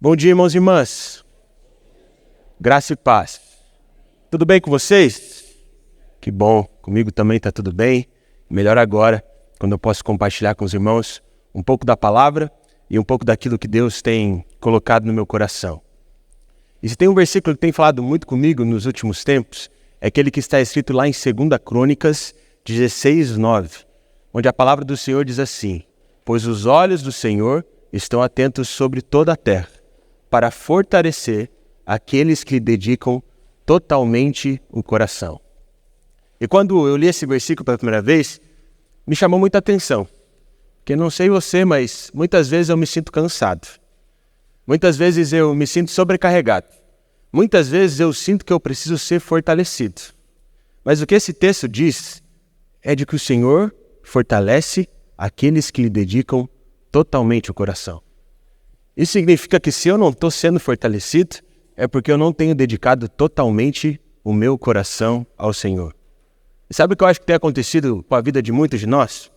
Bom dia, irmãos e irmãs. Graça e paz. Tudo bem com vocês? Que bom, comigo também está tudo bem. Melhor agora, quando eu posso compartilhar com os irmãos um pouco da palavra e um pouco daquilo que Deus tem colocado no meu coração. E se tem um versículo que tem falado muito comigo nos últimos tempos, é aquele que está escrito lá em 2 Crônicas 16:9, onde a palavra do Senhor diz assim: pois os olhos do Senhor estão atentos sobre toda a terra, para fortalecer aqueles que lhe dedicam totalmente o coração. E quando eu li esse versículo pela primeira vez, me chamou muita atenção. Porque não sei você, mas muitas vezes eu me sinto cansado. Muitas vezes eu me sinto sobrecarregado. Muitas vezes eu sinto que eu preciso ser fortalecido. Mas o que esse texto diz é de que o Senhor fortalece aqueles que lhe dedicam totalmente o coração. Isso significa que se eu não estou sendo fortalecido, é porque eu não tenho dedicado totalmente o meu coração ao Senhor. E sabe o que eu acho que tem acontecido com a vida de muitos de nós?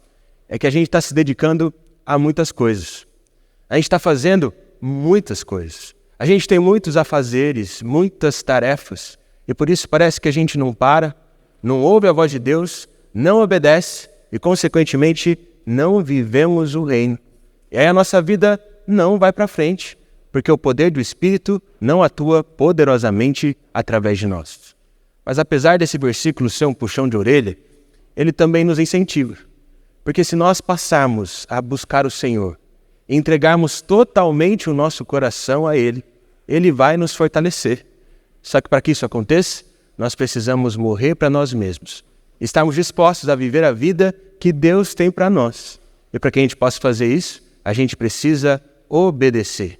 É que a gente está se dedicando a muitas coisas. A gente está fazendo muitas coisas. A gente tem muitos afazeres, muitas tarefas, e por isso parece que a gente não para, não ouve a voz de Deus, não obedece e, consequentemente, não vivemos o reino. E aí a nossa vida não vai para frente, porque o poder do Espírito não atua poderosamente através de nós. Mas apesar desse versículo ser um puxão de orelha, ele também nos incentiva. Porque se nós passarmos a buscar o Senhor e entregarmos totalmente o nosso coração a Ele, Ele vai nos fortalecer. Só que para que isso aconteça, nós precisamos morrer para nós mesmos. Estarmos dispostos a viver a vida que Deus tem para nós. E para que a gente possa fazer isso, a gente precisa obedecer.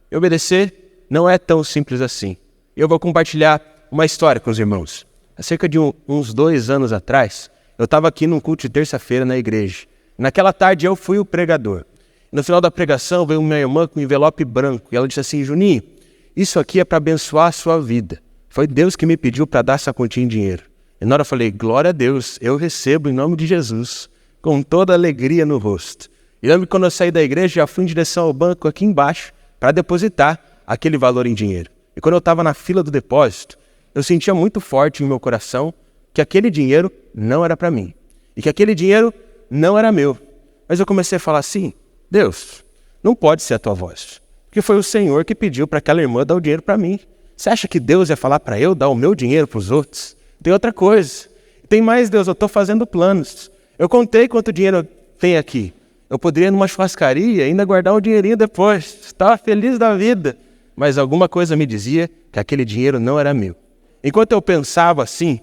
E obedecer não é tão simples assim. Eu vou compartilhar uma história com os irmãos. Há cerca de uns 2 anos atrás, eu estava aqui num culto de terça-feira na igreja. Naquela tarde eu fui o pregador. No final da pregação veio minha irmã com um envelope branco e ela disse assim: Juninho, isso aqui é para abençoar a sua vida. Foi Deus que me pediu para dar essa quantia em dinheiro. E na hora eu falei: glória a Deus, eu recebo em nome de Jesus, com toda alegria no rosto. E lembro que quando eu saí da igreja, já fui em direção ao banco aqui embaixo para depositar aquele valor em dinheiro. E quando eu estava na fila do depósito, eu sentia muito forte em meu coração que aquele dinheiro não era para mim. E que aquele dinheiro não era meu. Mas eu comecei a falar assim: Deus, não pode ser a tua voz. Porque foi o Senhor que pediu para aquela irmã dar o dinheiro para mim. Você acha que Deus ia falar para eu dar o meu dinheiro para os outros? Tem outra coisa. Tem mais, Deus, eu estou fazendo planos. Eu contei quanto dinheiro tem aqui. Eu poderia ir numa churrascaria e ainda guardar um dinheirinho depois. Estava feliz da vida. Mas alguma coisa me dizia que aquele dinheiro não era meu. Enquanto eu pensava assim,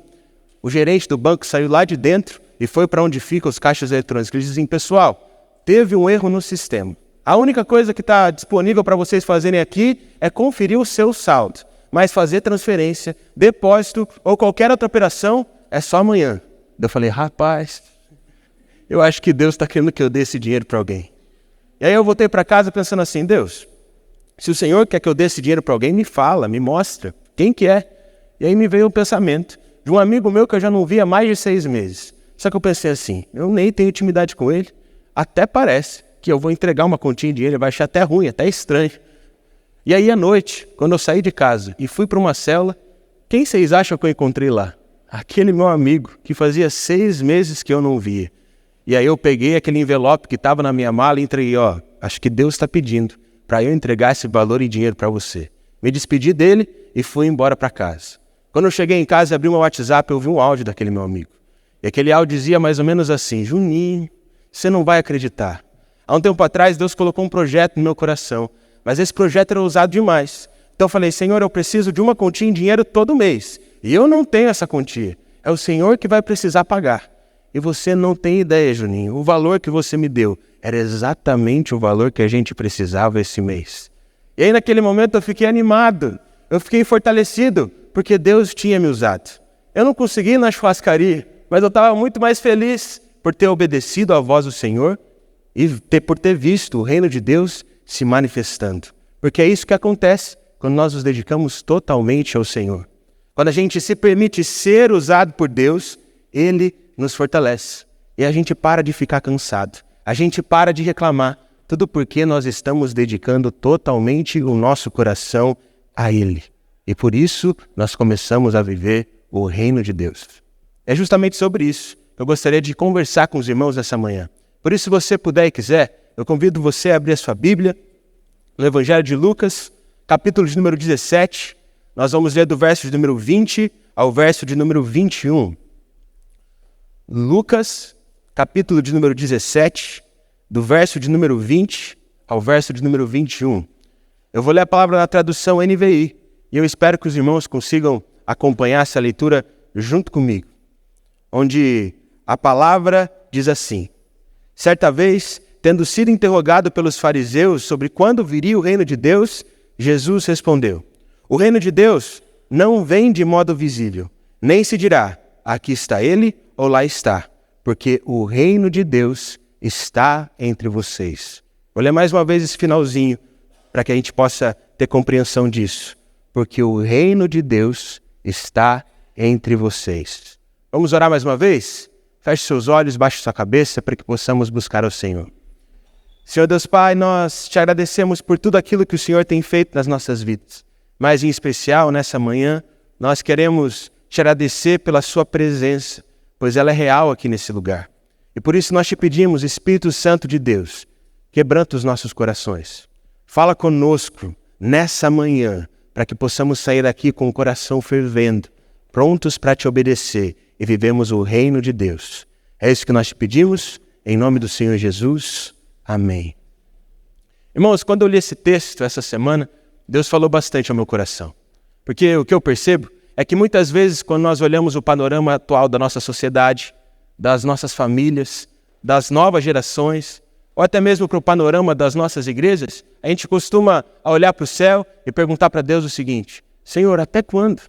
o gerente do banco saiu lá de dentro e foi para onde ficam os caixas eletrônicos. Ele disse assim: pessoal, teve um erro no sistema. A única coisa que está disponível para vocês fazerem aqui é conferir o seu saldo. Mas fazer transferência, depósito ou qualquer outra operação é só amanhã. Eu falei: rapaz, eu acho que Deus está querendo que eu dê esse dinheiro para alguém. E aí eu voltei para casa pensando assim: Deus, se o Senhor quer que eu dê esse dinheiro para alguém, me fala, me mostra. Quem que é? E aí me veio o pensamento de um amigo meu que eu já não via há mais de 6 meses. Só que eu pensei assim: eu nem tenho intimidade com ele. Até parece que eu vou entregar uma continha de dinheiro, ele vai achar até ruim, até estranho. E aí à noite, quando eu saí de casa e fui para uma célula, quem vocês acham que eu encontrei lá? Aquele meu amigo que fazia 6 meses que eu não via. E aí eu peguei aquele envelope que estava na minha mala e entreguei: ó, acho que Deus está pedindo para eu entregar esse valor em dinheiro para você. Me despedi dele e fui embora para casa. Quando eu cheguei em casa e abri meu WhatsApp, eu ouvi um áudio daquele meu amigo. E aquele áudio dizia mais ou menos assim: Juninho, você não vai acreditar. Há um tempo atrás, Deus colocou um projeto no meu coração, mas esse projeto era ousado demais. Então eu falei: Senhor, eu preciso de uma quantia em dinheiro todo mês. E eu não tenho essa quantia. É o Senhor que vai precisar pagar. E você não tem ideia, Juninho. O valor que você me deu era exatamente o valor que a gente precisava esse mês. E aí naquele momento eu fiquei animado. Eu fiquei fortalecido, porque Deus tinha me usado. Eu não consegui ir na churrascaria, mas eu estava muito mais feliz por ter obedecido à voz do Senhor e por ter visto o reino de Deus se manifestando. Porque é isso que acontece quando nós nos dedicamos totalmente ao Senhor. Quando a gente se permite ser usado por Deus, Ele nos fortalece. E a gente para de ficar cansado. A gente para de reclamar, tudo porque nós estamos dedicando totalmente o nosso coração a Ele. E por isso nós começamos a viver o reino de Deus. É justamente sobre isso que eu gostaria de conversar com os irmãos essa manhã. Por isso, se você puder e quiser, eu convido você a abrir a sua Bíblia no Evangelho de Lucas, capítulo de número 17. Nós vamos ler do verso de número 20 ao verso de número 21. Lucas, capítulo de número 17, do verso de número 20 ao verso de número 21. Eu vou ler a palavra na tradução NVI e eu espero que os irmãos consigam acompanhar essa leitura junto comigo, onde a palavra diz assim: certa vez, tendo sido interrogado pelos fariseus sobre quando viria o reino de Deus, Jesus respondeu: o reino de Deus não vem de modo visível, nem se dirá, aqui está ele ou lá está, porque o reino de Deus está entre vocês. Vou ler mais uma vez esse finalzinho, para que a gente possa ter compreensão disso. Porque o reino de Deus está entre vocês. Vamos orar mais uma vez? Feche seus olhos, baixe sua cabeça, para que possamos buscar ao Senhor. Senhor Deus Pai, nós te agradecemos por tudo aquilo que o Senhor tem feito nas nossas vidas. Mas em especial, nessa manhã, nós queremos te agradecer pela sua presença, pois ela é real aqui nesse lugar. E por isso nós te pedimos, Espírito Santo de Deus, quebranta os nossos corações. Fala conosco nessa manhã, para que possamos sair daqui com o coração fervendo, prontos para te obedecer e vivemos o reino de Deus. É isso que nós te pedimos, em nome do Senhor Jesus. Amém. Irmãos, quando eu li esse texto essa semana, Deus falou bastante ao meu coração. Porque o que eu percebo é que muitas vezes, quando nós olhamos o panorama atual da nossa sociedade, das nossas famílias, das novas gerações, ou até mesmo para o panorama das nossas igrejas, a gente costuma olhar para o céu e perguntar para Deus o seguinte: Senhor, até quando?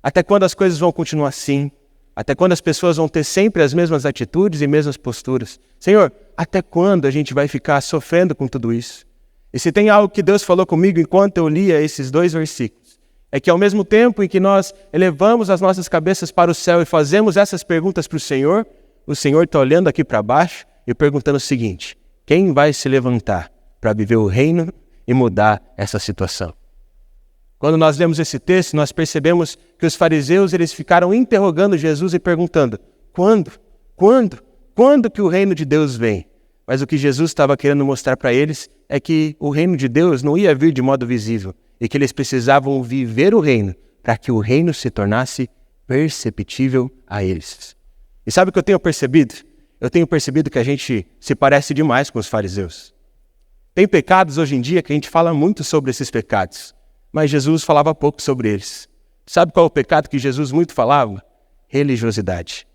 Até quando as coisas vão continuar assim? Até quando as pessoas vão ter sempre as mesmas atitudes e mesmas posturas? Senhor, até quando a gente vai ficar sofrendo com tudo isso? E se tem algo que Deus falou comigo enquanto eu lia esses 2 versículos, é que ao mesmo tempo em que nós elevamos as nossas cabeças para o céu e fazemos essas perguntas para o Senhor está olhando aqui para baixo e perguntando o seguinte: quem vai se levantar para viver o reino e mudar essa situação? Quando nós lemos esse texto, nós percebemos que os fariseus eles ficaram interrogando Jesus e perguntando: quando? Quando? Quando que o reino de Deus vem? Mas o que Jesus estava querendo mostrar para eles é que o reino de Deus não ia vir de modo visível e que eles precisavam viver o reino para que o reino se tornasse perceptível a eles. E sabe o que eu tenho percebido? Eu tenho percebido que a gente se parece demais com os fariseus. Tem pecados hoje em dia que a gente fala muito sobre esses pecados, mas Jesus falava pouco sobre eles. Sabe qual é o pecado que Jesus muito falava? Religiosidade.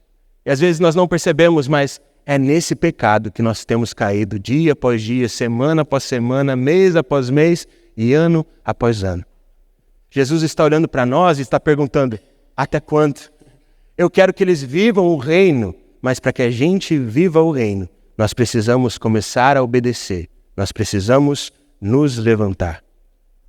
E às vezes nós não percebemos, mas é nesse pecado que nós temos caído dia após dia, semana após semana, mês após mês e ano após ano. Jesus está olhando para nós e está perguntando: até quando? Eu quero que eles vivam o reino, mas para que a gente viva o reino, nós precisamos começar a obedecer. Nós precisamos nos levantar.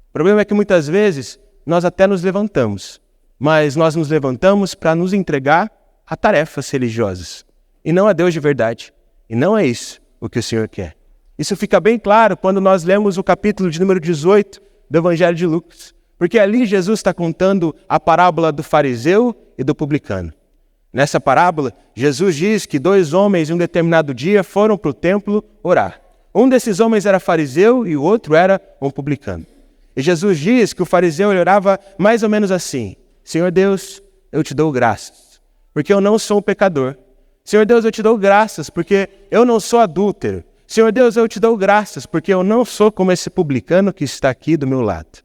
O problema é que muitas vezes nós até nos levantamos, mas nós nos levantamos para nos entregar a tarefas religiosas e não a Deus de verdade. E não é isso o que o Senhor quer. Isso fica bem claro quando nós lemos o capítulo de número 18 do Evangelho de Lucas, porque ali Jesus está contando a parábola do fariseu e do publicano. Nessa parábola, Jesus diz que 2 homens em um determinado dia foram para o templo orar. Um desses homens era fariseu e o outro era um publicano. E Jesus diz que o fariseu orava mais ou menos assim: Senhor Deus, eu te dou graças, porque eu não sou um pecador. Senhor Deus, eu te dou graças, porque eu não sou adúltero. Senhor Deus, eu te dou graças, porque eu não sou como esse publicano que está aqui do meu lado.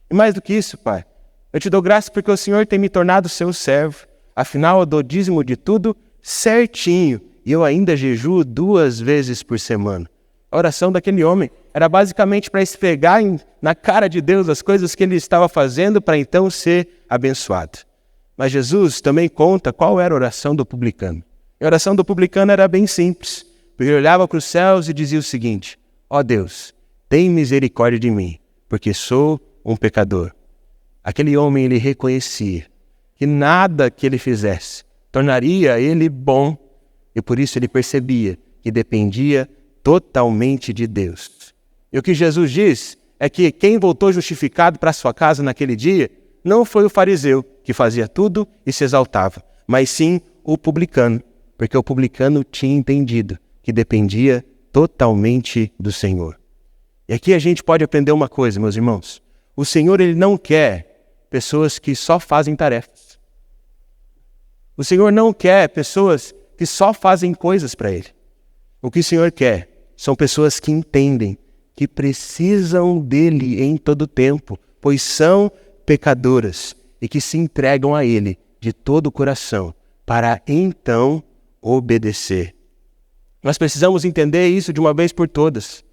E mais do que isso, Pai, eu te dou graças porque o Senhor tem me tornado seu servo. Afinal, eu dou dízimo de tudo certinho e eu ainda jejuo 2 vezes por semana. A oração daquele homem era basicamente para esfregar na cara de Deus as coisas que ele estava fazendo para então ser abençoado. Mas Jesus também conta qual era a oração do publicano. A oração do publicano era bem simples, porque ele olhava para os céus e dizia o seguinte: ó Deus, tem misericórdia de mim, porque sou um pecador. Aquele homem, ele reconhecia que nada que ele fizesse tornaria ele bom, e por isso ele percebia que dependia totalmente de Deus. E o que Jesus diz é que quem voltou justificado para sua casa naquele dia não foi o fariseu, que fazia tudo e se exaltava, mas sim o publicano, porque o publicano tinha entendido que dependia totalmente do Senhor. E aqui a gente pode aprender uma coisa, meus irmãos. O Senhor, Ele não quer pessoas que só fazem tarefas. O Senhor não quer pessoas que só fazem coisas para Ele. O que o Senhor quer são pessoas que entendem que precisam dEle em todo tempo, pois são pecadoras e que se entregam a Ele de todo o coração para então obedecer. Nós precisamos entender isso de uma vez por todas.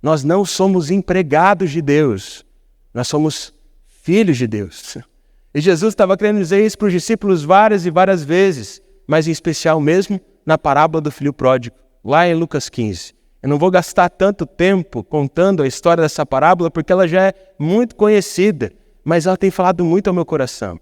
Nós não somos empregados de Deus, nós somos filhos de Deus. E Jesus estava querendo dizer isso para os discípulos várias e várias vezes, mas em especial mesmo na parábola do filho pródigo, lá em Lucas 15. Eu não vou gastar tanto tempo contando a história dessa parábola, porque ela já é muito conhecida, mas ela tem falado muito ao meu coração.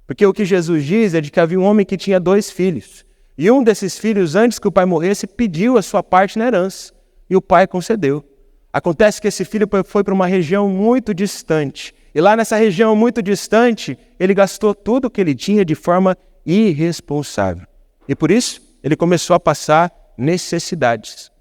Porque o que Jesus diz é de que havia um homem que tinha 2 filhos. E um desses filhos, antes que o pai morresse, pediu a sua parte na herança. E o pai concedeu. Acontece que esse filho foi para uma região muito distante. E lá nessa região muito distante, ele gastou tudo o que ele tinha de forma irresponsável. E por isso, ele começou a passar necessidades.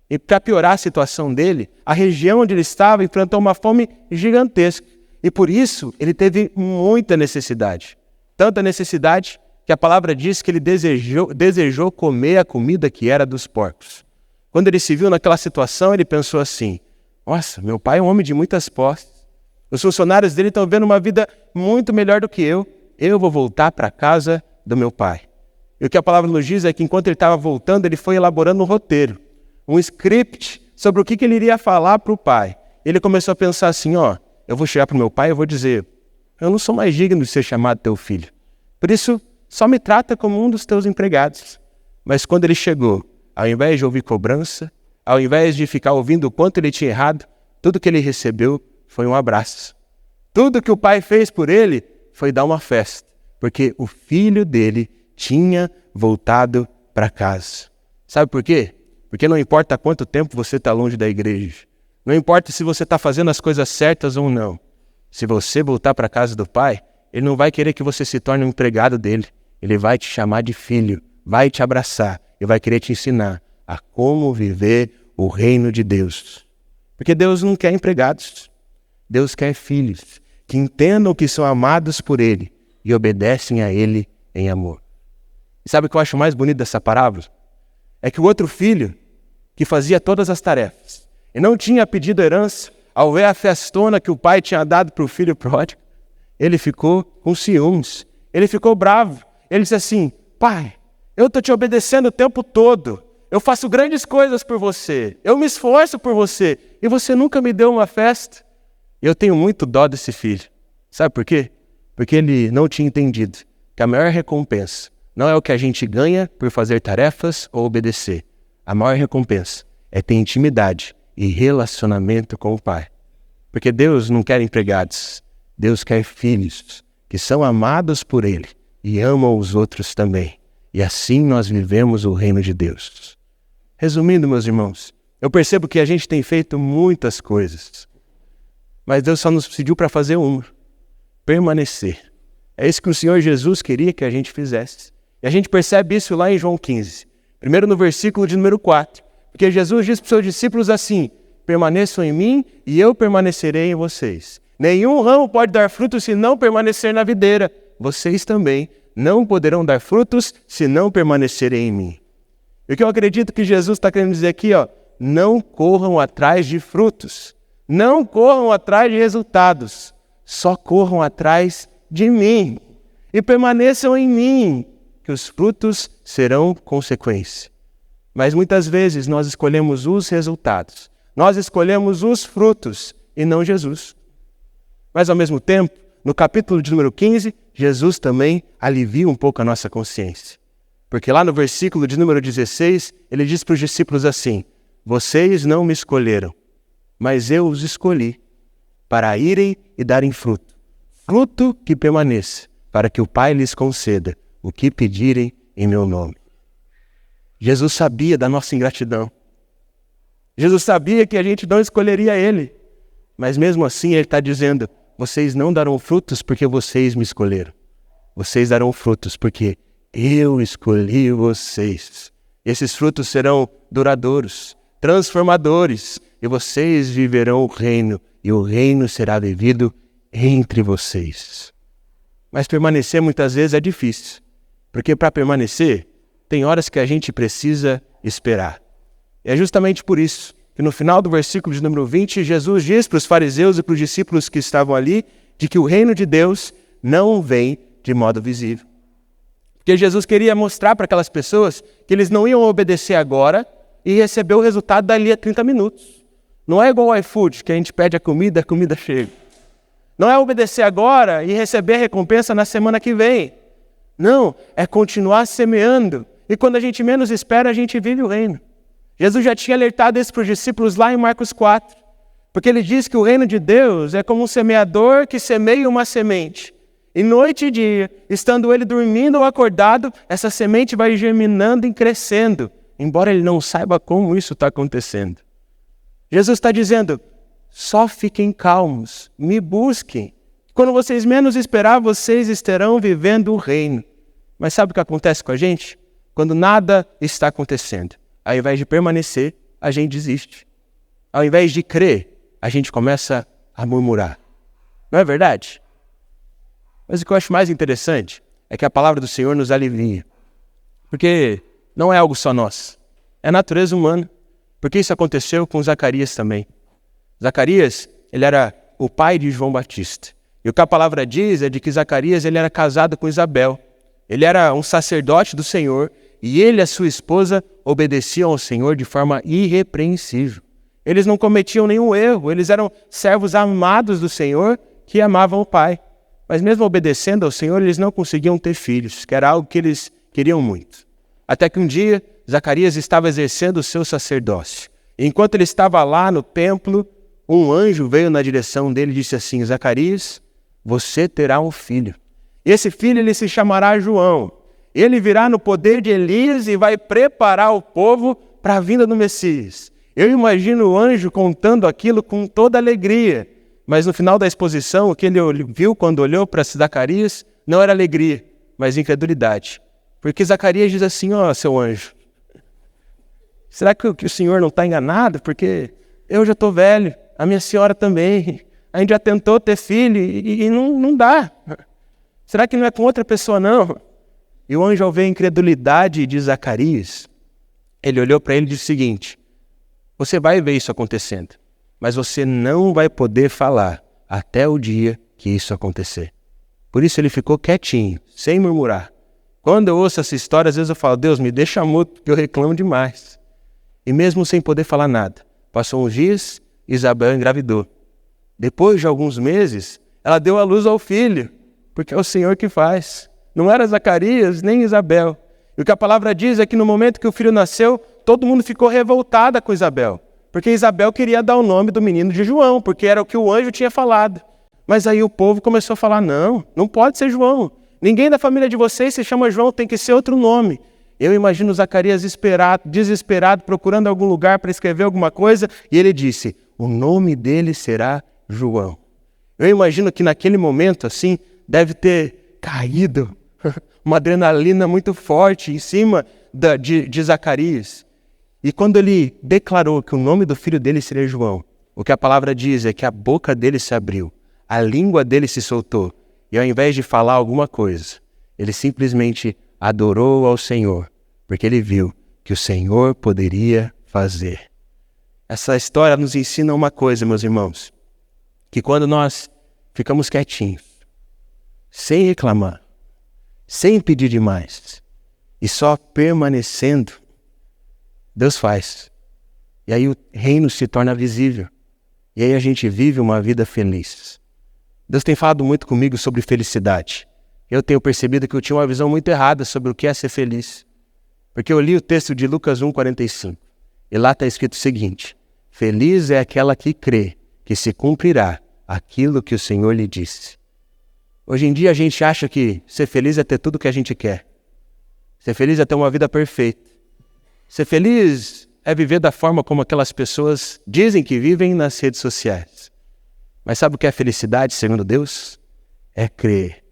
E para piorar a situação dele, a região onde ele estava enfrentou uma fome gigantesca. E por isso, ele teve muita necessidade. Tanta necessidade que a palavra diz que ele desejou comer a comida que era dos porcos. Quando ele se viu naquela situação, ele pensou assim: nossa, meu pai é um homem de muitas posses. Os funcionários dele estão vendo uma vida muito melhor do que eu. Eu vou voltar para a casa do meu pai. E o que a palavra nos diz é que enquanto ele estava voltando, ele foi elaborando um roteiro, um script sobre o que ele iria falar para o pai. Ele começou a pensar assim: eu vou chegar para o meu pai e vou dizer: eu não sou mais digno de ser chamado teu filho. Por isso, só me trata como um dos teus empregados. Mas quando ele chegou, ao invés de ouvir cobrança, ao invés de ficar ouvindo o quanto ele tinha errado, tudo que ele recebeu foi um abraço. Tudo que o pai fez por ele foi dar uma festa, porque o filho dele tinha voltado para casa. Sabe por quê? Porque não importa quanto tempo você está longe da igreja, não importa se você está fazendo as coisas certas ou não, se você voltar para a casa do pai, ele não vai querer que você se torne um empregado dele, ele vai te chamar de filho, vai te abraçar e vai querer te ensinar a como viver o reino de Deus. Porque Deus não quer empregados, Deus quer filhos que entendam que são amados por Ele e obedecem a Ele em amor. E sabe o que eu acho mais bonito dessa parábola? É que o outro filho, que fazia todas as tarefas e não tinha pedido herança, ao ver a festona que o pai tinha dado para o filho pródigo, ele ficou com ciúmes, ele ficou bravo. Ele disse assim: pai, eu estou te obedecendo o tempo todo, eu faço grandes coisas por você, eu me esforço por você, e você nunca me deu uma festa. Eu tenho muito dó desse filho. Sabe por quê? Porque ele não tinha entendido que a maior recompensa não é o que a gente ganha por fazer tarefas ou obedecer. A maior recompensa é ter intimidade e relacionamento com o Pai. Porque Deus não quer empregados, Deus quer filhos que são amados por Ele e amam os outros também. E assim nós vivemos o reino de Deus. Resumindo, meus irmãos, eu percebo que a gente tem feito muitas coisas, mas Deus só nos pediu para fazer uma: permanecer. É isso que o Senhor Jesus queria que a gente fizesse. E a gente percebe isso lá em João 15. Primeiro no versículo de número 4. Porque Jesus diz para os seus discípulos assim: permaneçam em mim e eu permanecerei em vocês. Nenhum ramo pode dar frutos se não permanecer na videira. Vocês também não poderão dar frutos se não permanecerem em mim. E o que eu acredito que Jesus está querendo dizer aqui, não corram atrás de frutos. Não corram atrás de resultados. Só corram atrás de mim. E permaneçam em mim, que os frutos serão consequência. Mas muitas vezes nós escolhemos os resultados. Nós escolhemos os frutos e não Jesus. Mas ao mesmo tempo, no capítulo de número 15, Jesus também alivia um pouco a nossa consciência. Porque lá no versículo de número 16, ele diz para os discípulos assim: vocês não me escolheram, mas eu os escolhi para irem e darem fruto. Fruto que permaneça, para que o Pai lhes conceda o que pedirem em meu nome. Jesus sabia da nossa ingratidão. Jesus sabia que a gente não escolheria ele. Mas mesmo assim ele está dizendo, vocês não darão frutos porque vocês me escolheram. Vocês darão frutos porque eu escolhi vocês. Esses frutos serão duradouros, transformadores, e vocês viverão o reino, e o reino será vivido entre vocês. Mas permanecer muitas vezes é difícil, porque para permanecer, tem horas que a gente precisa esperar. E é justamente por isso que no final do versículo de número 20, Jesus diz para os fariseus e para os discípulos que estavam ali, de que o reino de Deus não vem de modo visível. Porque Jesus queria mostrar para aquelas pessoas que eles não iam obedecer agora e receber o resultado dali a 30 minutos. Não é igual ao iFood, que a gente pede a comida chega. Não é obedecer agora e receber a recompensa na semana que vem. Não, é continuar semeando. E quando a gente menos espera, a gente vive o reino. Jesus já tinha alertado isso para os discípulos lá em Marcos 4. Porque ele diz que o reino de Deus é como um semeador que semeia uma semente. E noite e dia, estando ele dormindo ou acordado, essa semente vai germinando e crescendo, embora ele não saiba como isso está acontecendo. Jesus está dizendo, só fiquem calmos, me busquem. Quando vocês menos esperar, vocês estarão vivendo o reino. Mas sabe o que acontece com a gente? Quando nada está acontecendo, ao invés de permanecer, a gente desiste. Ao invés de crer, a gente começa a murmurar. Não é verdade? Mas o que eu acho mais interessante é que a palavra do Senhor nos alivia. Porque não é algo só nosso. É a natureza humana. Porque isso aconteceu com Zacarias também. Zacarias, ele era o pai de João Batista. E o que a palavra diz é de que Zacarias ele era casado com Isabel. Ele era um sacerdote do Senhor e ele e a sua esposa obedeciam ao Senhor de forma irrepreensível. Eles não cometiam nenhum erro, eles eram servos amados do Senhor que amavam o pai. Mas mesmo obedecendo ao Senhor, eles não conseguiam ter filhos, que era algo que eles queriam muito. Até que um dia, Zacarias estava exercendo o seu sacerdócio. E enquanto ele estava lá no templo, um anjo veio na direção dele e disse assim, Zacarias, você terá um filho. E esse filho ele se chamará João. Ele virá no poder de Elias e vai preparar o povo para a vinda do Messias. Eu imagino o anjo contando aquilo com toda alegria. Mas no final da exposição, o que ele viu quando olhou para Zacarias não era alegria, mas incredulidade. Porque Zacarias diz assim, seu anjo, será que o senhor não está enganado? Porque eu já estou velho, a minha senhora também, a gente já tentou ter filho e não dá. Será que não é com outra pessoa não? E o anjo, ao ver a incredulidade de Zacarias, ele olhou para ele e disse o seguinte, você vai ver isso acontecendo. Mas você não vai poder falar até o dia que isso acontecer. Por isso ele ficou quietinho, sem murmurar. Quando eu ouço essa história, às vezes eu falo, Deus, me deixa mudo, porque eu reclamo demais. E mesmo sem poder falar nada, passou uns dias, Isabel engravidou. Depois de alguns meses, ela deu à luz ao filho, porque é o Senhor que faz. Não era Zacarias, nem Isabel. E o que a palavra diz é que no momento que o filho nasceu, todo mundo ficou revoltada com Isabel. Porque Isabel queria dar o nome do menino de João, porque era o que o anjo tinha falado. Mas aí o povo começou a falar, não pode ser João. Ninguém da família de vocês se chama João, tem que ser outro nome. Eu imagino Zacarias desesperado, procurando algum lugar para escrever alguma coisa, e ele disse, o nome dele será João. Eu imagino que naquele momento, assim, deve ter caído uma adrenalina muito forte em cima de Zacarias. E quando ele declarou que o nome do filho dele seria João, o que a palavra diz é que a boca dele se abriu, a língua dele se soltou, e ao invés de falar alguma coisa, ele simplesmente adorou ao Senhor, porque ele viu que o Senhor poderia fazer. Essa história nos ensina uma coisa, meus irmãos, que quando nós ficamos quietinhos, sem reclamar, sem pedir demais, e só permanecendo, Deus faz. E aí o reino se torna visível. E aí a gente vive uma vida feliz. Deus tem falado muito comigo sobre felicidade. Eu tenho percebido que eu tinha uma visão muito errada sobre o que é ser feliz. Porque eu li o texto de Lucas 1,45. E lá está escrito o seguinte, feliz é aquela que crê que se cumprirá aquilo que o Senhor lhe disse. Hoje em dia a gente acha que ser feliz é ter tudo o que a gente quer. Ser feliz é ter uma vida perfeita. Ser feliz é viver da forma como aquelas pessoas dizem que vivem nas redes sociais. Mas sabe o que é felicidade, segundo Deus? É crer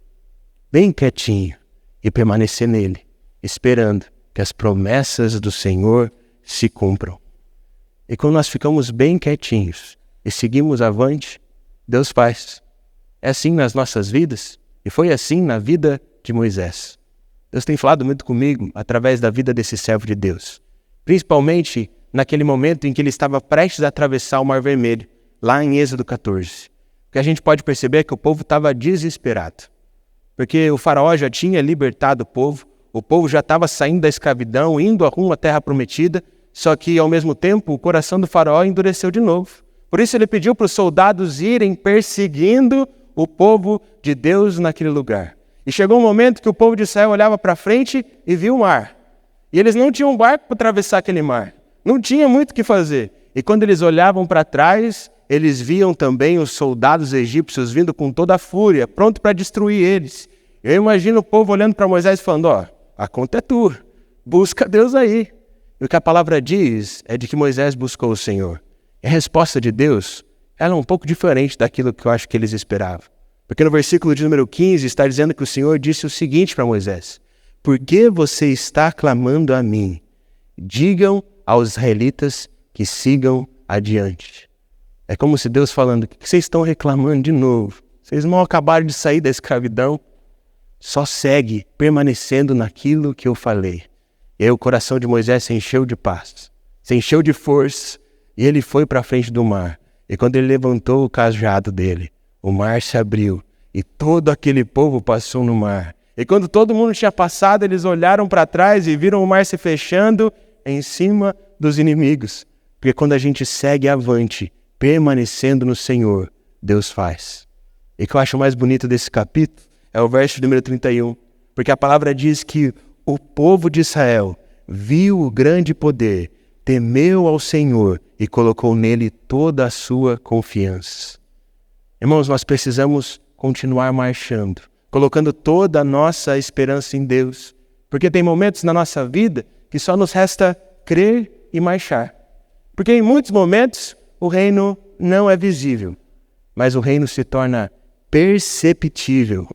bem quietinho e permanecer nele, esperando que as promessas do Senhor se cumpram. E quando nós ficamos bem quietinhos e seguimos avante, Deus faz. É assim nas nossas vidas e foi assim na vida de Moisés. Deus tem falado muito comigo através da vida desse servo de Deus. Principalmente naquele momento em que ele estava prestes a atravessar o Mar Vermelho, lá em Êxodo 14. O que a gente pode perceber é que o povo estava desesperado. Porque o faraó já tinha libertado o povo já estava saindo da escravidão, indo rumo à terra prometida, só que ao mesmo tempo o coração do faraó endureceu de novo. Por isso ele pediu para os soldados irem perseguindo o povo de Deus naquele lugar. E chegou um momento que o povo de Israel olhava para frente e viu o mar. E eles não tinham um barco para atravessar aquele mar. Não tinha muito o que fazer. E quando eles olhavam para trás, eles viam também os soldados egípcios vindo com toda a fúria, pronto para destruir eles. Eu imagino o povo olhando para Moisés e falando, a conta é tua, busca Deus aí. E o que a palavra diz é de que Moisés buscou o Senhor. E a resposta de Deus, ela é um pouco diferente daquilo que eu acho que eles esperavam. Porque no versículo de número 15 está dizendo que o Senhor disse o seguinte para Moisés: por que você está clamando a mim? Digam aos israelitas que sigam adiante. É como se Deus falando, o que vocês estão reclamando de novo? Vocês não acabaram de sair da escravidão? Só segue permanecendo naquilo que eu falei. E aí o coração de Moisés se encheu de paz, se encheu de força, e ele foi para a frente do mar. E quando ele levantou o cajado dele, o mar se abriu, e todo aquele povo passou no mar. E quando todo mundo tinha passado, eles olharam para trás e viram o mar se fechando em cima dos inimigos. Porque quando a gente segue avante, permanecendo no Senhor, Deus faz. E o que eu acho mais bonito desse capítulo é o verso número 31. Porque a palavra diz que o povo de Israel viu o grande poder, temeu ao Senhor e colocou nele toda a sua confiança. Irmãos, nós precisamos continuar marchando, colocando toda a nossa esperança em Deus. Porque tem momentos na nossa vida que só nos resta crer e marchar. Porque em muitos momentos o reino não é visível, mas o reino se torna perceptível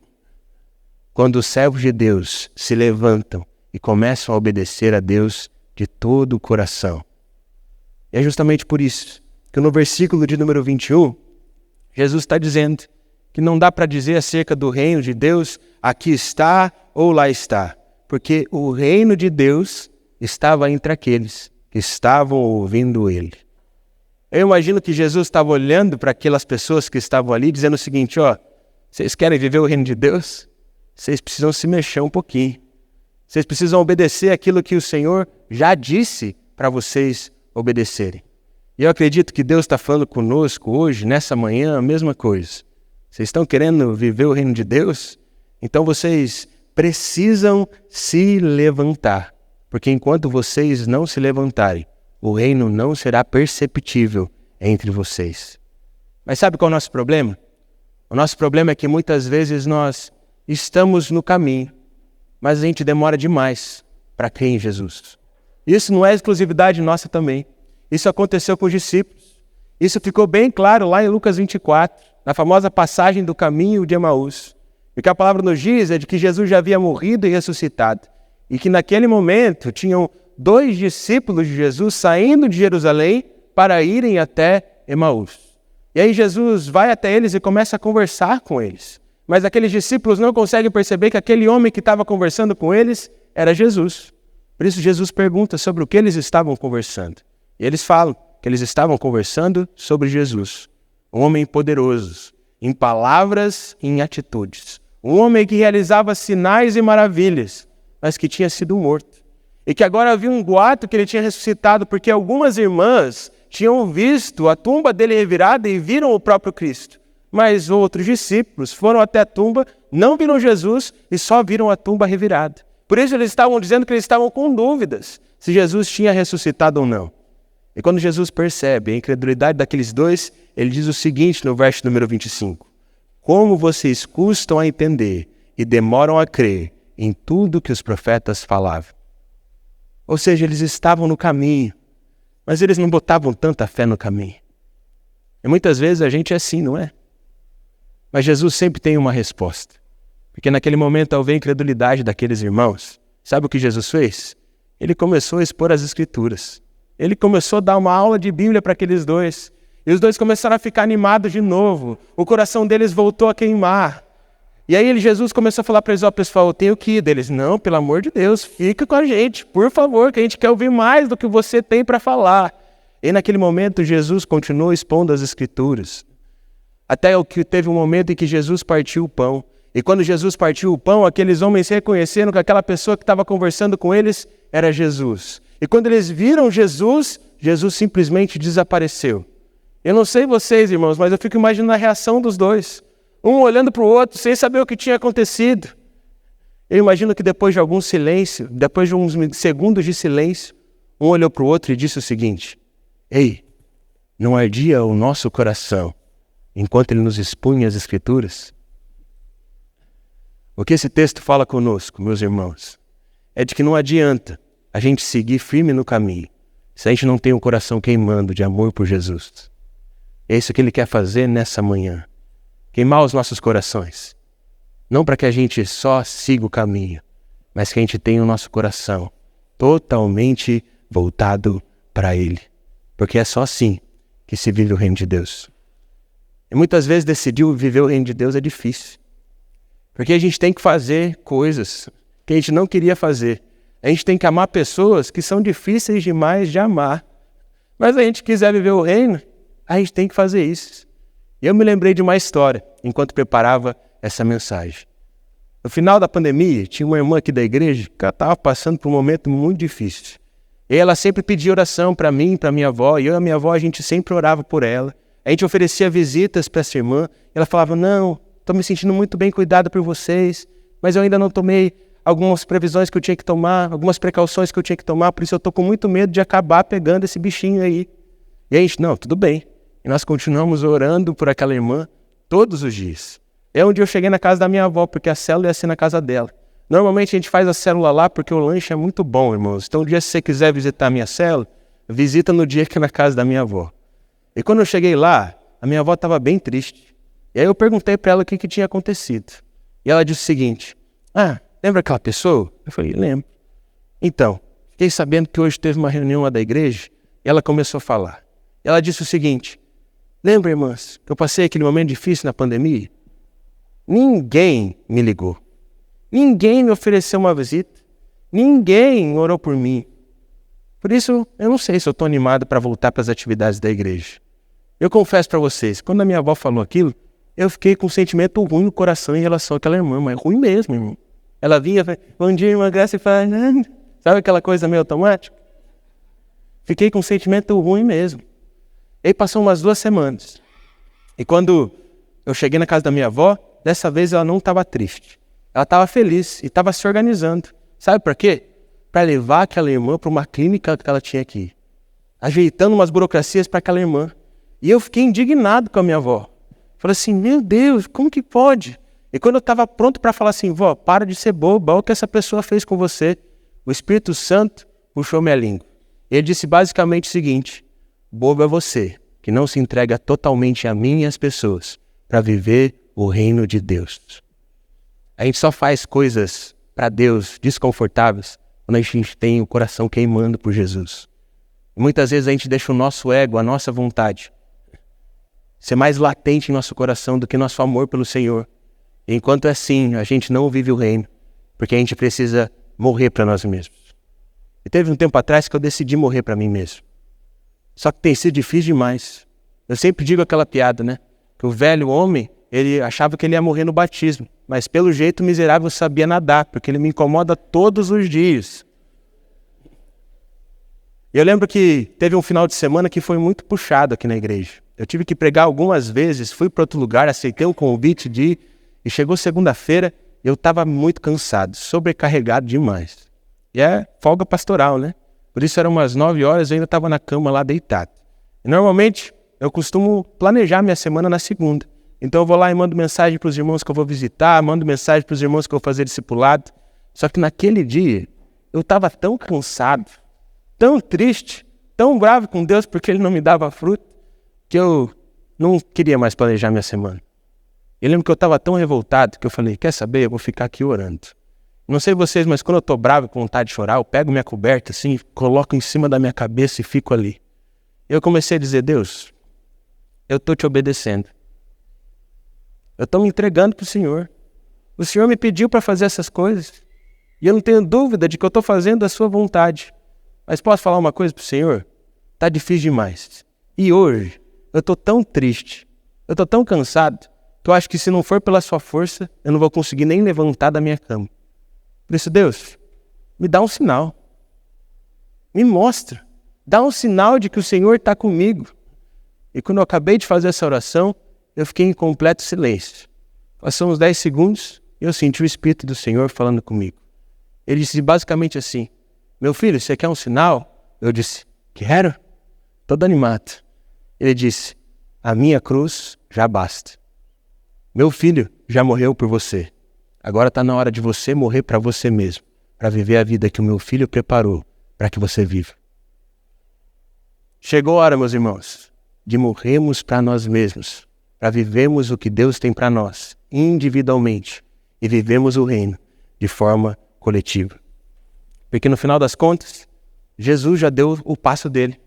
quando os servos de Deus se levantam e começam a obedecer a Deus de todo o coração. E é justamente por isso que no versículo de número 21, Jesus está dizendo que não dá para dizer acerca do reino de Deus, aqui está ou lá está, porque o reino de Deus estava entre aqueles que estavam ouvindo ele. Eu imagino que Jesus estava olhando para aquelas pessoas que estavam ali, dizendo o seguinte, vocês querem viver o reino de Deus? Vocês precisam se mexer um pouquinho. Vocês precisam obedecer aquilo que o Senhor já disse para vocês obedecerem. E eu acredito que Deus está falando conosco hoje, nessa manhã, a mesma coisa. Vocês estão querendo viver o reino de Deus? Então vocês precisam se levantar. Porque enquanto vocês não se levantarem, o reino não será perceptível entre vocês. Mas sabe qual é o nosso problema? O nosso problema é que muitas vezes nós estamos no caminho, mas a gente demora demais para crer em Jesus. Isso não é exclusividade nossa também. Isso aconteceu com os discípulos. Isso ficou bem claro lá em Lucas 24, na famosa passagem do caminho de Emaús. E o que a palavra nos diz é de que Jesus já havia morrido e ressuscitado. E que naquele momento tinham 2 discípulos de Jesus saindo de Jerusalém para irem até Emaús. E aí Jesus vai até eles e começa a conversar com eles. Mas aqueles discípulos não conseguem perceber que aquele homem que estava conversando com eles era Jesus. Por isso Jesus pergunta sobre o que eles estavam conversando. E eles falam que eles estavam conversando sobre Jesus. Um homem poderoso, em palavras e em atitudes. Um homem que realizava sinais e maravilhas, mas que tinha sido morto. E que agora havia um boato que ele tinha ressuscitado, porque algumas irmãs tinham visto a tumba dele revirada e viram o próprio Cristo. Mas outros discípulos foram até a tumba, não viram Jesus e só viram a tumba revirada. Por isso eles estavam dizendo que eles estavam com dúvidas se Jesus tinha ressuscitado ou não. E quando Jesus percebe a incredulidade daqueles 2, ele diz o seguinte no verso número 25. Como vocês custam a entender e demoram a crer em tudo que os profetas falavam. Ou seja, eles estavam no caminho, mas eles não botavam tanta fé no caminho. E muitas vezes a gente é assim, não é? Mas Jesus sempre tem uma resposta. Porque naquele momento houve a incredulidade daqueles irmãos. Sabe o que Jesus fez? Ele começou a expor as Escrituras. Ele começou a dar uma aula de Bíblia para aqueles dois. E os dois começaram a ficar animados de novo. O coração deles voltou a queimar. E aí Jesus começou a falar para eles, pessoal, eu tenho que ir. Deles, não, pelo amor de Deus, fica com a gente, por favor, que a gente quer ouvir mais do que você tem para falar. E naquele momento Jesus continuou expondo as Escrituras. Até que teve um momento em que Jesus partiu o pão. E quando Jesus partiu o pão, aqueles homens reconheceram que aquela pessoa que estava conversando com eles era Jesus. E quando eles viram Jesus, Jesus simplesmente desapareceu. Eu não sei vocês, irmãos, mas eu fico imaginando a reação dos dois. Um olhando para o outro, sem saber o que tinha acontecido. Eu imagino que depois de algum silêncio, depois de uns segundos de silêncio, um olhou para o outro e disse o seguinte: ei, não ardia o nosso coração enquanto ele nos expunha as Escrituras? O que esse texto fala conosco, meus irmãos, é de que não adianta a gente seguir firme no caminho se a gente não tem um coração queimando de amor por Jesus. É isso que Ele quer fazer nessa manhã. Queimar os nossos corações. Não para que a gente só siga o caminho, mas que a gente tenha o nosso coração totalmente voltado para Ele. Porque é só assim que se vive o reino de Deus. E muitas vezes decidir viver o reino de Deus é difícil. Porque a gente tem que fazer coisas que a gente não queria fazer. A gente tem que amar pessoas que são difíceis demais de amar. Mas a gente quiser viver o reino, a gente tem que fazer isso. E eu me lembrei de uma história enquanto preparava essa mensagem. No final da pandemia, tinha uma irmã aqui da igreja que estava passando por um momento muito difícil. E ela sempre pedia oração para mim, para minha avó, e eu e a minha avó, a gente sempre orava por ela. A gente oferecia visitas para essa irmã, e ela falava, não, estou me sentindo muito bem cuidada por vocês, mas eu ainda não tomei algumas previsões que eu tinha que tomar, algumas precauções que eu tinha que tomar, por isso eu estou com muito medo de acabar pegando esse bichinho aí. E a gente, não, tudo bem. E nós continuamos orando por aquela irmã todos os dias. É onde eu cheguei na casa da minha avó, porque a célula ia ser na casa dela. Normalmente a gente faz a célula lá porque o lanche é muito bom, irmãos. Então, um dia, se você quiser visitar a minha célula, visita no dia que é na casa da minha avó. E quando eu cheguei lá, a minha avó estava bem triste. E aí eu perguntei para ela o que tinha acontecido. E ela disse o seguinte, lembra aquela pessoa? Eu falei, lembro. Então, fiquei sabendo que hoje teve uma reunião lá da igreja, e ela começou a falar. Ela disse o seguinte, lembra, irmãs, que eu passei aquele momento difícil na pandemia? Ninguém me ligou. Ninguém me ofereceu uma visita. Ninguém orou por mim. Por isso, eu não sei se eu estou animado para voltar para as atividades da igreja. Eu confesso para vocês, quando a minha avó falou aquilo, eu fiquei com um sentimento ruim no coração em relação àquela irmã, mas ruim mesmo, irmão. Ela vinha, bom dia, irmã Graça, e fala, sabe aquela coisa meio automática? Fiquei com um sentimento ruim mesmo. E aí passou umas 2 semanas. E quando eu cheguei na casa da minha avó, dessa vez ela não estava triste. Ela estava feliz e estava se organizando. Sabe para quê? Para levar aquela irmã para uma clínica que ela tinha que ir. Ajeitando umas burocracias para aquela irmã. E eu fiquei indignado com a minha avó. Falei assim, meu Deus, como que pode? E quando eu estava pronto para falar assim, vó, para de ser boba, olha o que essa pessoa fez com você. O Espírito Santo puxou minha língua. Ele disse basicamente o seguinte, bobo é você, que não se entrega totalmente a mim e às pessoas para viver o reino de Deus. A gente só faz coisas para Deus desconfortáveis quando a gente tem o coração queimando por Jesus. E muitas vezes a gente deixa o nosso ego, a nossa vontade, ser mais latente em nosso coração do que nosso amor pelo Senhor. E enquanto é assim, a gente não vive o reino, porque a gente precisa morrer para nós mesmos. E teve um tempo atrás que eu decidi morrer para mim mesmo. Só que tem sido difícil demais. Eu sempre digo aquela piada, né? Que o velho homem, ele achava que ele ia morrer no batismo, mas pelo jeito o miserável sabia nadar, porque ele me incomoda todos os dias. E eu lembro que teve um final de semana que foi muito puxado aqui na igreja. Eu tive que pregar algumas vezes, fui para outro lugar, aceitei o convite de ir, e chegou segunda-feira, eu estava muito cansado, sobrecarregado demais. E é folga pastoral, né? Por isso eram umas 9 horas, eu ainda estava na cama lá deitado. E normalmente eu costumo planejar minha semana na segunda. Então eu vou lá e mando mensagem para os irmãos que eu vou visitar, mando mensagem para os irmãos que eu vou fazer discipulado. Só que naquele dia eu estava tão cansado, tão triste, tão bravo com Deus porque Ele não me dava fruto, que eu não queria mais planejar minha semana. Eu lembro que eu estava tão revoltado que eu falei, quer saber, eu vou ficar aqui orando. Não sei vocês, mas quando eu estou bravo com vontade de chorar, eu pego minha coberta assim, coloco em cima da minha cabeça e fico ali. Eu comecei a dizer, Deus, eu estou te obedecendo. Eu estou me entregando para o Senhor. O Senhor me pediu para fazer essas coisas. E eu não tenho dúvida de que eu estou fazendo a sua vontade. Mas posso falar uma coisa para o Senhor? Está difícil demais. E hoje, eu estou tão triste, eu estou tão cansado, que eu acho que se não for pela sua força, eu não vou conseguir nem levantar da minha cama. Por isso, Deus, me dá um sinal. Me mostra. Dá um sinal de que o Senhor está comigo. E quando eu acabei de fazer essa oração, eu fiquei em completo silêncio. Passou uns 10 segundos e eu senti o Espírito do Senhor falando comigo. Ele disse basicamente assim, meu filho, você quer um sinal? Eu disse, quero. Todo animado. Ele disse, a minha cruz já basta. Meu filho já morreu por você. Agora está na hora de você morrer para você mesmo, para viver a vida que o meu filho preparou para que você viva. Chegou a hora, meus irmãos, de morrermos para nós mesmos, para vivermos o que Deus tem para nós, individualmente, e vivemos o reino de forma coletiva. Porque no final das contas, Jesus já deu o passo dele.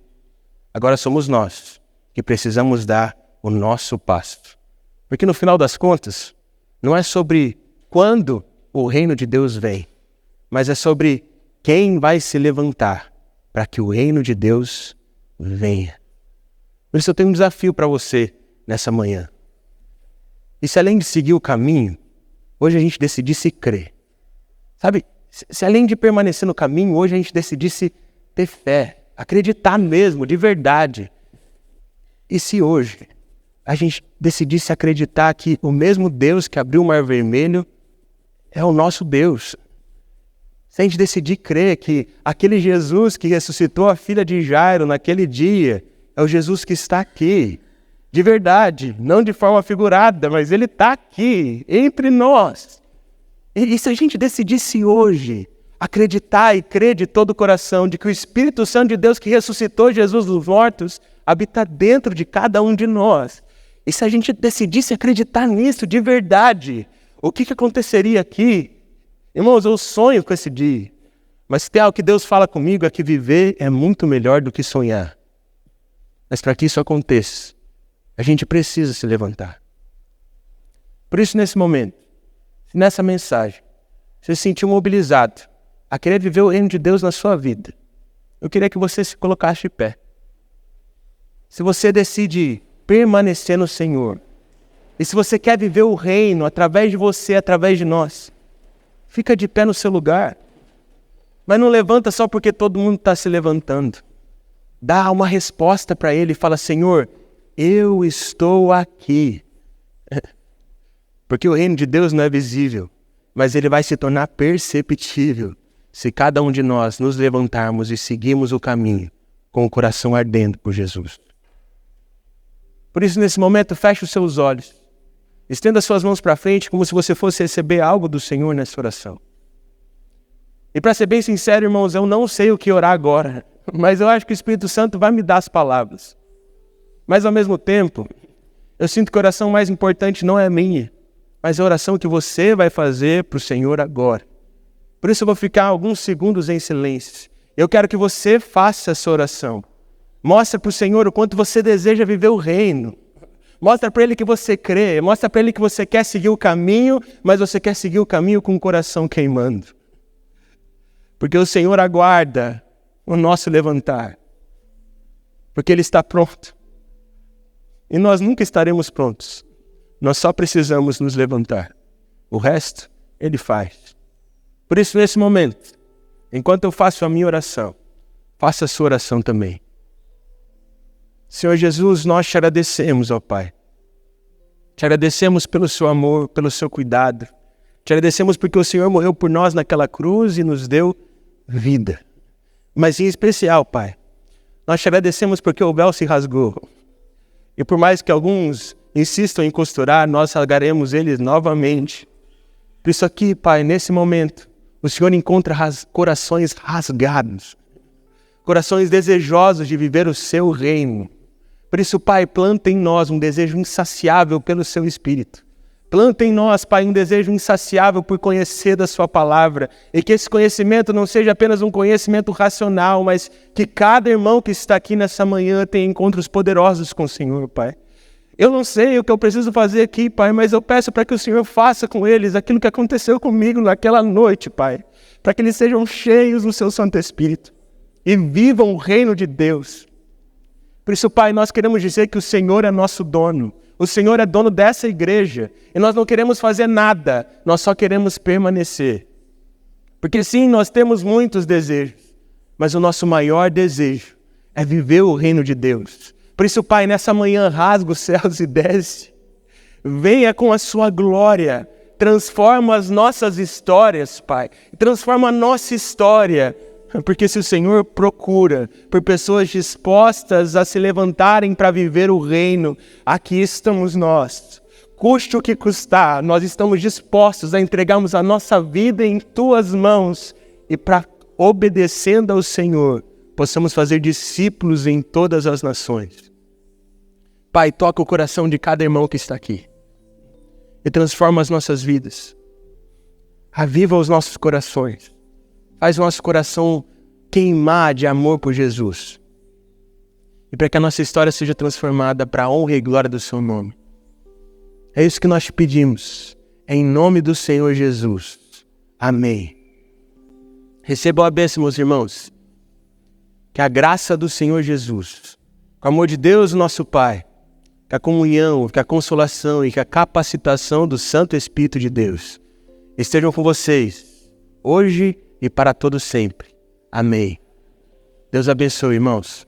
Agora somos nós que precisamos dar o nosso passo. Porque no final das contas, não é sobre quando o reino de Deus vem, mas é sobre quem vai se levantar para que o reino de Deus venha. Por isso eu tenho um desafio para você nessa manhã. E se além de seguir o caminho, hoje a gente decidisse crer. Sabe, se além de permanecer no caminho, hoje a gente decidisse ter fé, acreditar mesmo, de verdade. E se hoje a gente decidisse acreditar que o mesmo Deus que abriu o Mar Vermelho é o nosso Deus. Se a gente decidir crer que aquele Jesus que ressuscitou a filha de Jairo naquele dia é o Jesus que está aqui, de verdade, não de forma figurada, mas Ele está aqui, entre nós. E se a gente decidisse hoje acreditar e crer de todo o coração de que o Espírito Santo de Deus que ressuscitou Jesus dos mortos habita dentro de cada um de nós, e se a gente decidisse acreditar nisso de verdade, o que aconteceria aqui? Irmãos, eu sonho com esse dia. Mas se tem algo que Deus fala comigo é que viver é muito melhor do que sonhar. Mas para que isso aconteça, a gente precisa se levantar. Por isso, nesse momento, se nessa mensagem, você se sentiu mobilizado a querer viver o reino de Deus na sua vida, eu queria que você se colocasse de pé. Se você decide permanecer no Senhor, e se você quer viver o reino através de você, através de nós, fica de pé no seu lugar. Mas não levanta só porque todo mundo está se levantando. Dá uma resposta para Ele e fala, Senhor, eu estou aqui. Porque o reino de Deus não é visível, mas ele vai se tornar perceptível se cada um de nós nos levantarmos e seguirmos o caminho com o coração ardendo por Jesus. Por isso, nesse momento, feche os seus olhos. Estenda suas mãos para frente como se você fosse receber algo do Senhor nessa oração. E para ser bem sincero, irmãos, eu não sei o que orar agora, mas eu acho que o Espírito Santo vai me dar as palavras. Mas ao mesmo tempo, eu sinto que a oração mais importante não é a minha, mas a oração que você vai fazer para o Senhor agora. Por isso eu vou ficar alguns segundos em silêncio. Eu quero que você faça essa oração. Mostra para o Senhor o quanto você deseja viver o reino. Mostra para Ele que você crê, mostra para Ele que você quer seguir o caminho, mas você quer seguir o caminho com o coração queimando. Porque o Senhor aguarda o nosso levantar. Porque Ele está pronto. E nós nunca estaremos prontos. Nós só precisamos nos levantar. O resto, Ele faz. Por isso, nesse momento, enquanto eu faço a minha oração, faça a sua oração também. Senhor Jesus, nós te agradecemos, ó Pai. Te agradecemos pelo seu amor, pelo seu cuidado. Te agradecemos porque o Senhor morreu por nós naquela cruz e nos deu vida. Mas em especial, Pai, nós te agradecemos porque o véu se rasgou. E por mais que alguns insistam em costurar, nós rasgaremos eles novamente. Por isso aqui, Pai, nesse momento, o Senhor encontra corações rasgados. corações desejosos de viver o seu reino. Por isso, Pai, planta em nós um desejo insaciável pelo seu Espírito. Planta em nós, Pai, um desejo insaciável por conhecer da sua palavra, e que esse conhecimento não seja apenas um conhecimento racional, mas que cada irmão que está aqui nessa manhã tenha encontros poderosos com o Senhor, Pai. Eu não sei o que eu preciso fazer aqui, Pai, mas eu peço para que o Senhor faça com eles aquilo que aconteceu comigo naquela noite, Pai, para que eles sejam cheios do seu Santo Espírito e vivam o reino de Deus. Por isso, Pai, nós queremos dizer que o Senhor é nosso dono. O Senhor é dono dessa igreja e nós não queremos fazer nada, nós só queremos permanecer. Porque sim, nós temos muitos desejos, mas o nosso maior desejo é viver o reino de Deus. Por isso, Pai, nessa manhã rasga os céus e desce. Venha com a sua glória, transforma as nossas histórias, Pai. Transforma a nossa história. Porque se o Senhor procura por pessoas dispostas a se levantarem para viver o reino, aqui estamos nós. Custe o que custar, nós estamos dispostos a entregarmos a nossa vida em Tuas mãos e para, obedecendo ao Senhor, possamos fazer discípulos em todas as nações. Pai, toca o coração de cada irmão que está aqui e transforma as nossas vidas. Aviva os nossos corações. Faz o nosso coração queimar de amor por Jesus. E para que a nossa história seja transformada para a honra e glória do Seu nome. É isso que nós te pedimos. Em nome do Senhor Jesus. Amém. Recebam a bênção, meus irmãos. Que a graça do Senhor Jesus, com o amor de Deus, nosso Pai, que a comunhão, que a consolação e que a capacitação do Santo Espírito de Deus estejam com vocês, hoje e para todo sempre. Amém. Deus abençoe, irmãos.